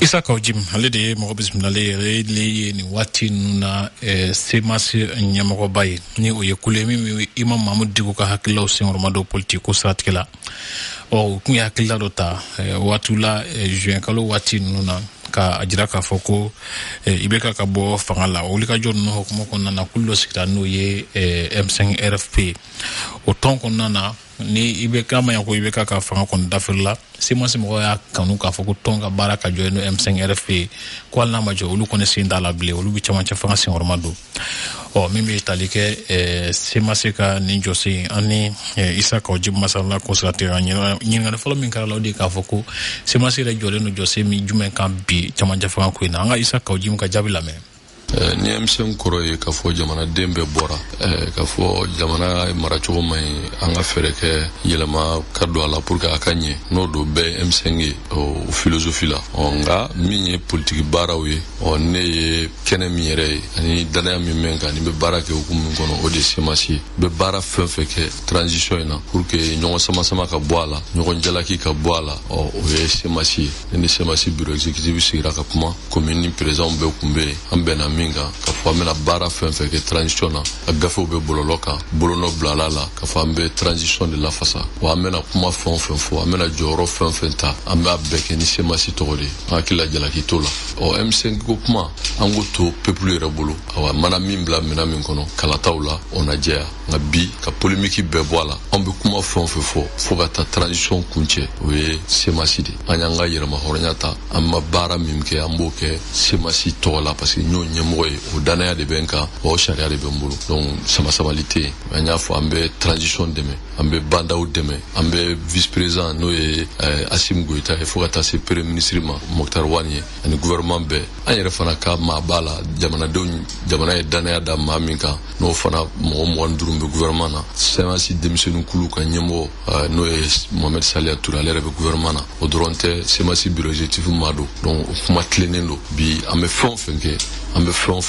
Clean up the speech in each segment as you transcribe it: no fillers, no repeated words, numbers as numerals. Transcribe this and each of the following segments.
Isa Kaujim, alede mo bismillah le ni wati na semasi nyamarobai ni o yekulemi imam Mahmoud Dicko ka hakilla o mado politiko stratkela o kunya hakilla dota watula juin kalo wati nuna ka ajira ka foko ibeka ka bo fangala o lika jon no ko ko na kullo sikta no ye M5 RFP o ton ko nana ni ibeka ma yako ibeka ka fanga kon dafilla semasi mo ya kanu ka foko tonga baraka jo no M5 RFP ko na ma jo ulu ko ne sinda la ble ulu bi chama cha fanga sin hormado o mimi talike semasi ka ni josi ani Isa Kaujim masala ko satira nyinga folo min kala lawdi ka foko semasi re jole no josi mi jumen kan bi chama cha fanga ko ina nga Isa Kaujim ka jabila me ni emsen koro ye ka fo jamana dembe bora ka fo jamana maracho mai anga fereke yelema kaddo ala pour ka akanye no do be emsen o philosophie la onga minye politique barawe on ne kene miere ani dana mi menga ni be barake o kum kono o de semasi be bara fefeke transition ina pour que nyongo sama ka boala nyongo njalaki ka boala o ye semasi ni semasi bureau exécutif sira ka kuma commune président be kumbe ambena minga ka fo amena bara fenfe ke transition na agafo be bololoka bolono blalala ka fo ambe transition de la fasa wa amena kuma fo amena joro fenfenta amba beke ni semasi togori akila jala kitola o M5 ko kuma ango to peuple rebolo awa mana mimbla mena min kono kala tawla ona jeya ngabi ka polémique be boala ambe kuma fo ga ta transition kunche we semasi de anyanga yirama hornyata amma bara mimke amboke semasi tola parce que nyo nyemoy o danaya de benka o sharia de bembulu donc samalité anya fo ambe transition deme ambe banda ou deme ambe vice président no e Asim Goita e fo ta se premier ministre Mokhtar Wanye ani gouvernement be anyere fana ka mabala jamana e danaya da maminka no fana mo ndurumbe gouvernement na semasi démission kulu ka nyemo no e Mohamed Salia Touré le gouvernement na o dronte semasi bureau exécutif mado donc kuma clenendo bi ambe fonfenke ambe fo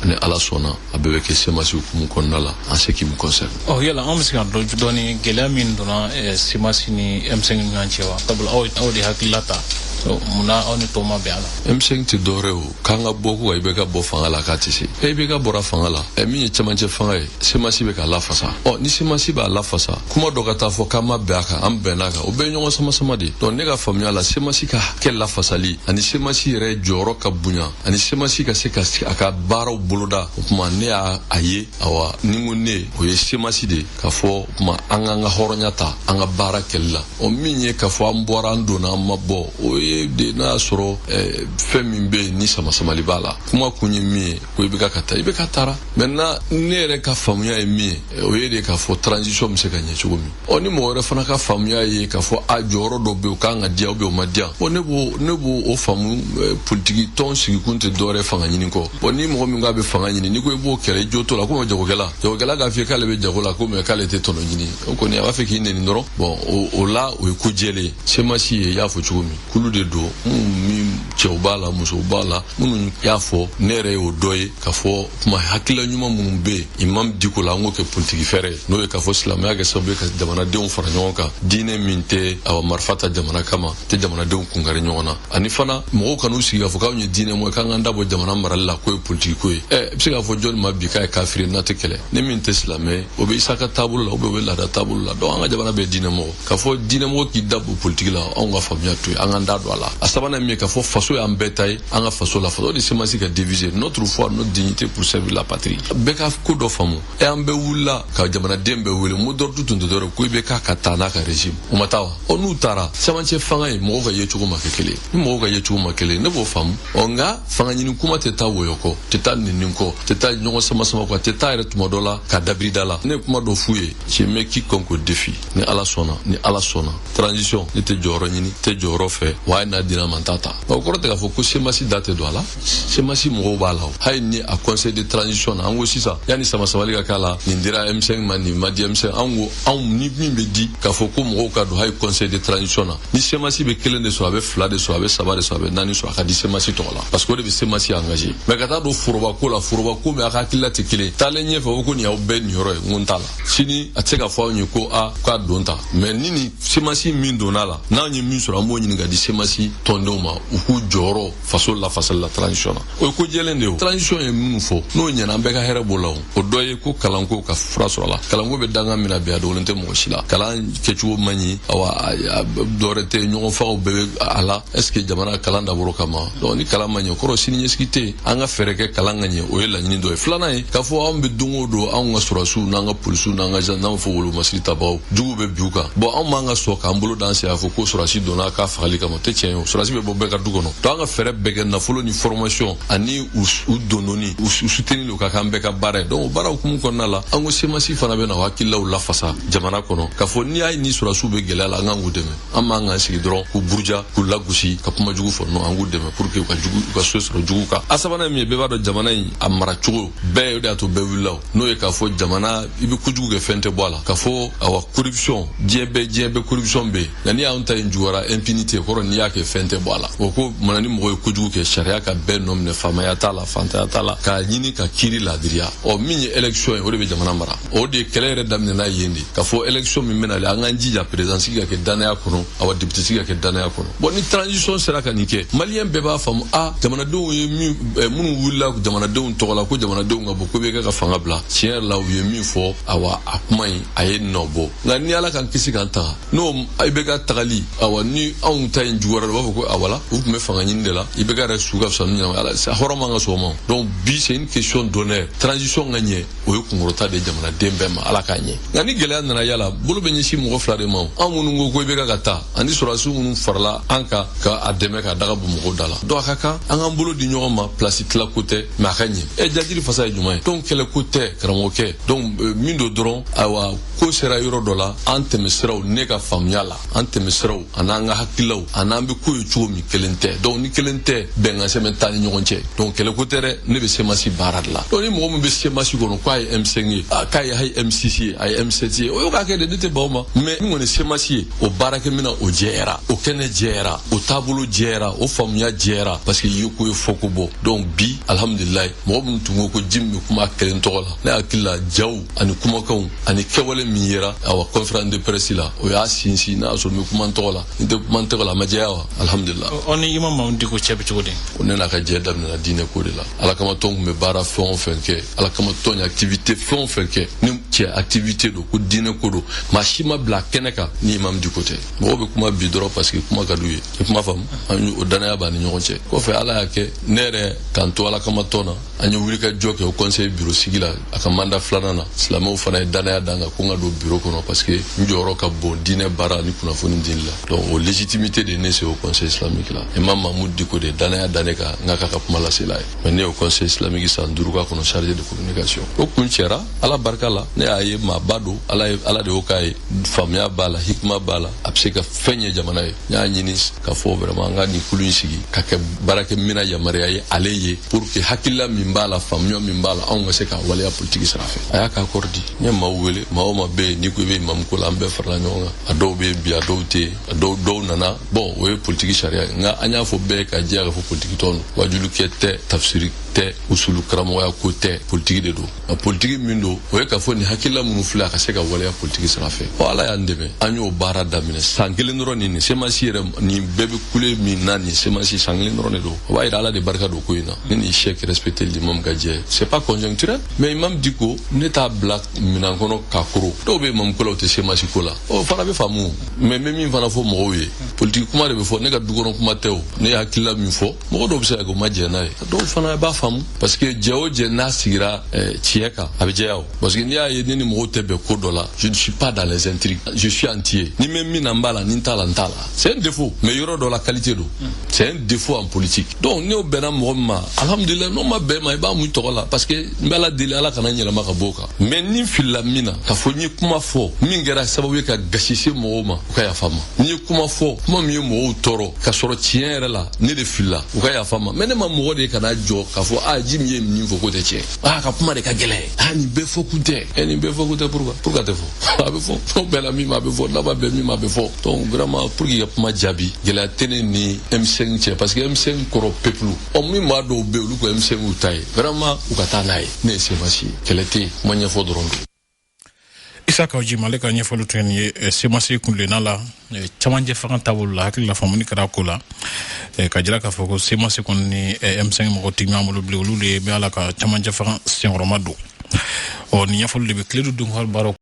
ne ala sona abebe ke semasi kumu konnala en ce qui me concerne oh yala amsika do doni gelamin dona semasi ni M5 nganchewa tabul awdi hakilata so muna oni toma beala M5 ti doreo kanga boku ga ibeka bo fangala katisi ibeka bora fangala mi chamanche fangai semasi be ka la fasa ni semasi ba la fasa kuma dokata fo kama beaka ambenaka obenyo sama di don nega famia la semasi ka ke la fasali ani semasi re joro ka bunya ani semasi ka se ka aka baro boloda kuma ne aye awa ningune o ye semasi de ka fo kuma anga horonyata anga bara kella o minye ka fo ambora ndona mabo o de na soro femimbe ni sama libala kuma kunyi mi ko ibeka tara menna nere ka famuya mi o yede ka fo transition mseka nyechogomi oni mo re fana ka famuya ye ka fo ajoro do be ka nga dia obe o madia nebo o famu politique ton sigi kunte dore fanga nyini ko oni mo mi ngabe fanga nyini ni ko ebo kere joto la ko jogela ga fi kale be jagola ko me kale te tono nyini ko ni afa ki ni ndoro bon o la o ku jele semasi ya fo chogomi kulu de do mi chobala musobala munu ya fo nere o doye ka fo kuma hakila nyuma mun be imam Dicko la ngo ke politique fere no e ka fo islam ya ga sobe ka jamana de on fara nyonka dine minte awa marfata jamana kama te jamana de on kungare nyona ani fana mo kanu siga fo ka onye dine mo ka nganda bo jamana maralla ko politique ko psika fo jol mabbi ka kafiri na te kele ne minte islamé o be isaka tabul la o be la da tabul la do anga jamana be dine mo ka fo dine mo ki dabo politique la on ga famia to anga do ala asabana mi ka fo faso ya mbetaye anga faso la faso de semasi ka diviser notre foi notre dignité pour servir la patrie beka ko do famu e ambe wula ka jamana dembe wule mo dortu tunde doro ko be ka katana ka regime o matawa onu tara samanche fanga e mo ga yechugo makele ne bo famu onga fanga nyini kuma teta woyoko teta ninko teta nyongo sama ko teta ere tumodola ka dabridala ne kuma do fuye che meki konko défi ni ala sona transition ni te joro nyini te joro fe wa na dina mantata o korte ka fo ko semasi date do ala semasi mo bala hay ni a conseil de transition ango sisa yani sama liga kala ni ndira M5 mani madi M5 ango ni be di ka fo ko mo ka do hay conseil de transition ni semasi be kelende so abe fla de so abe sabare so abe nani so aka di semasi to la parce que de semasi engagé mais kata do furoba ko me aka kilati kile talenye fo ko ni o ben yoro nguntala sini ateka fo nyi ko a ka donta mais nini semasi min donala na nyi min so ambo nyi ga di semasi semasi tɔndenw ma u k'u jɔyɔrɔ faso lafasali la transition na o ye ko jɛlen de ye o transition ye minnu fɔ n'o ɲɛna an bɛɛ ka hɛrɛ b'o la o dɔ ye ko kalanko ka fura sɔrɔ la kalanko bɛ dangan min na bi a dogolen tɛ mɔgɔ si la kalan kɛcogo man ɲi awa dɔwɛrɛ tɛ ɲɔgɔn fagaw bɛɛ bɛ a la est ce que jamana kalan dabɔra kama donc ni kalan man ɲɛ kɔrɔ sini ɲɛsigi tɛ yen an ka fɛɛrɛ kɛ kalan ka ɲɛ o ye laɲini dɔ ye filanan ye k'a fɔ anw bɛ don o don anw ka sɔrɔdasiw n'an ka polisiw n'an ka n'an fɔ wolomasiri tabagaw juguw bɛ bin u kan bon anw m'an ka sɔn k'an bolo d'an sen a fɔ ko sɔrɔdasi donna k'a fagali kama o tɛ tiɲɛ ye o sɔrɔdasi bɛ bɔ bɛɛ ka du kɔnɔ donc an ka fɛɛrɛ bɛɛ kɛ nafolo ni formation ani u dondonni u soutenir o ka k'an bɛɛ ka baara ye donc o baara hukumu kɔnɔna la an ko semasi fana bɛ na o hakililaw lafasa jamana kɔnɔ k'a fɔ n'i y'a ye ni sɔrɔdasiw bɛ gɛlɛya la an k'an k'u dɛmɛ an m'an k'an sigi dɔrɔn k'u buruja k'u lagosi ka kuma jugu fɔ non an k'u dɛmɛ pour que u ka so sɔrɔ jugu kan a sabanan min ye bɛɛ b'a dɔn jamana in a mara cogo bɛɛ o de y'a to bɛɛ wulila o n'o ye k'a fɔ jamana i bɛ kojugu kɛ fɛn tɛ bɔ a la k'a fɔ awa corruption diɲɛ bɛɛ corruption bɛ yen nka n'i y'anw ta in juguyara impunité kɔrɔ n'i y'a kɛ fɛn tɛ bɔ a la o ko mana ni mɔgɔ ye kojugu kɛ sariya ka bɛɛ nɔ minɛ faamaya t'a la fantanya t'a la k'a ɲini ka kiiri laadiriya min ye élection ye o de bɛ jamana mara o de ye kɛlɛ yɛrɛ daminɛna yen de k'a fɔ élection min bɛna an k'an jija présidence ka kɛ danaya kɔnɔ awa député ka kɛ danaya kɔnɔ bon ni transition sera ka nin kɛ maliyɛn bɛɛ b'a faamu jamanadenw ye minnu wulila jamanadenw tɔgɔ la ko jamanadenw ka bɔ ko bɛ kɛ ka fanga bila tiɲɛ yɛrɛ la u ye min fɔ awa a kuma in a ye nɔ bɔ nka ni ala k'an kisi k'an taga n'o i bɛ ka tagali awa ni anw ta in juguyara u b'a fɔ ko awala u tun bɛ fanga ɲini de la i bɛ ka yɛrɛ su ka fisa ni ɲɛnama ala hɔrɔn man ka sɔn o ma donc bi c'est une question d'honneur transition ka ɲɛ o ye kunkɔrɔta de jamanaden bɛɛ ma ala k'a ɲɛ nka ni gɛlɛya nana yala bolo bɛ ɲɛsin mɔgɔ fila de ma anw minnu ko i bɛ ka taa ani sɔrɔdasiw minnu farala an kan ka a dɛmɛ ka daga bɔ mɔgɔw da la donc a ka kan an k'an bolo di ɲɔgɔn ma place tilako tɛ mais a ka ɲɛ jajiri fasa ye jumɛn ye donc kɛlɛko tɛ karamɔgɔkɛ donc min do dɔrɔn awa ko sera yɔrɔ dɔ la an tɛmɛ siraw ne ka faamuya la an tɛmɛ siraw a n'an ka hakililaw a n'an bɛ ko ye cogo min kelen tɛ donc ni kelen tɛ bɛnkan sɛbɛn t'an ni ɲɔgɔn cɛ donc kɛlɛko tɛ dɛ ne bɛ semasi baara de la donc ni mɔgɔ min bɛ semasi kɔnɔ k'a ye M5 ye k'a ye M6 ye a ye M7 ye o y'o k'a kɛ de ne tɛ ban o ma mais min kɔni semasi ye o baarakɛminɛ o jɛyara o kɛnɛ jɛyara o taabolo jɛyara o faamuya jɛyara parce que i ye ko ye fɔ ko bɔ donc bi alhamdulilayi mɔgɔ minnu tun ko jimi bɛ kuma kelen tɔgɔ la ne hakili la jaw ani kumakanw ani kɛwale min yera awa conférence de presse la o y'a sinsin n'a sɔrɔ n bɛ kuma tɔgɔ la n tɛ kuma tɔgɔ la a ma jɛya wa alhamdulilayi. o ni Imam Mamudu Dicko cɛ bɛ cogo di. o ne n'a ka jɛ daminɛna diinɛ ko de la ala kama tɔn tun bɛ baara fɛn o fɛn kɛ ala kama tɔn ye activité fɛn o fɛn kɛ ni cɛ activité don ko diinɛ ko don maa si ma bila kɛnɛ kan ni Imam Dicko tɛ mɔgɔw bɛ kuma bi dɔrɔn parce que kuma ka d'u ye i kuma faamu o danaya b'a ni ɲɔgɔn cɛ kɔfɛ ala y'a kɛ ne yɛrɛ k'an to ala kama tɔn na an ye wuli ka jɔ kɛ o conseil bureau sigi la a ka mandat filanan na silamɛw fana ye danaya d'an kan ko n ka don bureau kɔnɔ parce que n jɔyɔrɔ ka bon diinɛ baara ni kunnafoni dili la donc o légitimité de ne se o conseil islamique la Imam Mamudu Dicko de danaya da ne kan n ka ka kuma lase la ye mais ne ye o conseil islamique san 5 k'a kɔnɔ chargé de communication o kun cɛra ala barika la ne y'a ye maaba don ala de y'o k'a ye faamuya b'a la hikima b'a la a bɛ se ka fɛn ɲɛ jamana ye n y'a ɲini k'a fɔ vraiment an ka nin kulu in sigi ka kɛ baarakɛminɛn yamaruya ye ale ye pour que hakilila min b'a la faamuya min b'a la anw ka se ka waleya politique sira fɛ a y'a k'a kɔrɔ di n ye maaw wele maa o maa bɛ yen n'i ko i bɛ imam ko la an bɛɛ farala ɲɔgɔn kan a dɔw bɛ yen bi a dɔw tɛ yen a dɔw nana bon o ye politique sariya ye nka an y'a fɔ bɛɛ ka jɛya ka fɔ politique tɔn don wajulikɛ tɛ tafsiri tɛ usulu karamɔgɔya ko tɛ politique de don nka politique min don o ye k'a fɔ nin hakilila minnu filɛ a ka se ka waleya politique sira fɛ ala y'an dɛmɛ an y'o baara daminɛ san 1 dɔrɔn nin semasi yɛrɛ nin bɛɛ bɛ kule min na nin semasi san 1 dɔrɔn de don o b'a jira ala de barika don ko in na ne ni chèque respecté l'imam ka jɛ c'est pas conjoncturel mais Imam Dicko ne t'a bila minan kɔnɔ k'a koro dɔw bɛ imam ko la o tɛ semasi ko la o fana bɛ faamu mais n bɛ min fana fɔ mɔgɔw ye politique kuma de bɛ fɔ ne ka dukɔnɔ kuma tɛ o ne ye hakilila min fɔ mɔgɔ dɔw bɛ se ka kɛ o ma jɛ n'a ye dɔw fana b'a faamu parce que jɛ o jɛ n'a sigira tiɲɛ kan a bɛ jɛya o parce que n'i y'a ye ne ni mɔgɔw tɛ bɛn ko dɔ la je ne suis pas dans les intrigues je suis entier ni n bɛ min na n b'a la ni n t'a la n t'a la c'est un défaut mais yɔrɔ dɔ la qualité don c'est un défaut en politique donc n'o bɛnna mɔgɔ min ma alhamdulilayi n'o ma bɛn ma i b'a mun tɔgɔ la parce que n bɛ ala deli ala kana n yɛlɛma ka bɔ o kan mais ni filila min na k'a fɔ n ye kuma fɔ min kɛra sababu ye ka gasi se mɔgɔw ma u ka yafa n ma n ye kuma fɔ kuma min ye mɔgɔw tɔɔrɔ ka sɔrɔ tiɲɛ yɛrɛ la ne de filila u ka yafa n ma mais ne ma mɔgɔ de kana jɔ k'a fɔ ji min ye min fɔ ko tɛ tiɲɛ ka kuma de ka gɛlɛn nin bɛɛ fɔ kun tɛ nin bɛɛ fɔ kun tɛ pourquoi tɛ fɔ a bɛ fɔ n'o bɛɛ la min ma a bɛ fɔ n'a ma bɛn min ma a bɛ fɔ donc vraiment pour que ka kuma jaabi gɛlɛya tɛ ne ni M5 cɛ parce que M5 kɔrɔ peuple min b'a dɔw bɛ olu ko M5 ta ye vraiment u ka taa n'a ye ne ye semasi kɛlɛ tɛ yen kuma ɲɛfɔ dɔrɔn don isa ka jimale ka ɲɛfɔli tun ye semasi kunlenna la camancɛ fanga taabolo la hakili la faamuni kɛra ko la ka jira k'a fɔ ko semasi kɔni ni M5 mɔgɔ tɛ ɲɔgɔn bolo bilen olu de bɛ ala ka camancɛ fanga senkɔrɔma don nin ɲɛfɔli de bɛ tile don hali baaraw